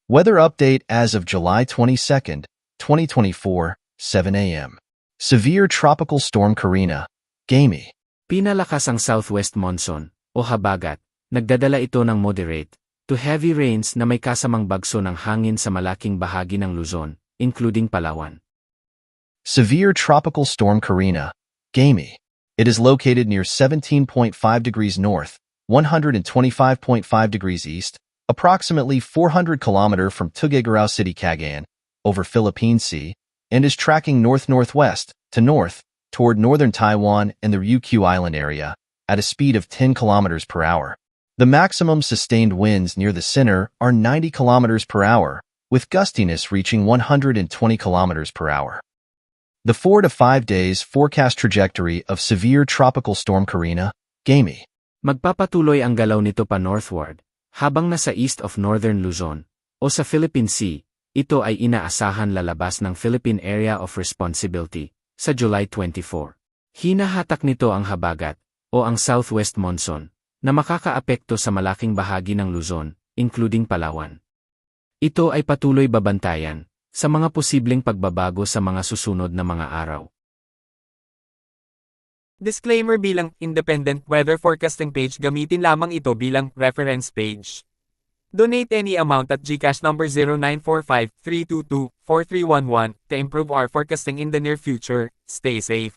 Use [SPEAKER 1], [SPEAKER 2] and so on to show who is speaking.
[SPEAKER 1] Weather update as of July 22nd, 2024, 7 a.m. Severe Tropical Storm Karina, Gamey.
[SPEAKER 2] Pinalakas ang southwest monsoon, o habagat, nagdadala ito ng moderate to heavy rains na may kasamang bagso ng hangin sa malaking bahagi ng Luzon, including Palawan.
[SPEAKER 1] Severe Tropical Storm Karina, Gamey. It is located near 17.5 degrees north, 125.5 degrees east, approximately 400 km from Tuguegarao City, Cagayan, over Philippine Sea, and is tracking north-northwest to north toward northern Taiwan and the Ryukyu Island area at a speed of 10 km per hour. The maximum sustained winds near the center are 90 km per hour, with gustiness reaching 120 km per hour. The 4 to 5 days forecast trajectory of severe tropical storm Karina, Gamey.
[SPEAKER 2] Magpapatuloy ang galaw nito pa northward, habang nasa east of northern Luzon, o sa Philippine Sea. Ito ay inaasahan lalabas ng Philippine Area of Responsibility sa July 24. Hinahatak nito ang habagat, o ang southwest monsoon, na makakaapekto sa malaking bahagi ng Luzon, including Palawan. Ito ay patuloy babantayan sa mga posibleng pagbabago sa mga susunod na mga araw.
[SPEAKER 3] Disclaimer: bilang independent weather forecasting page, gamitin lamang ito bilang reference page. Donate any amount at GCash number 0945-322-4311 to improve our forecasting in the near future. Stay safe.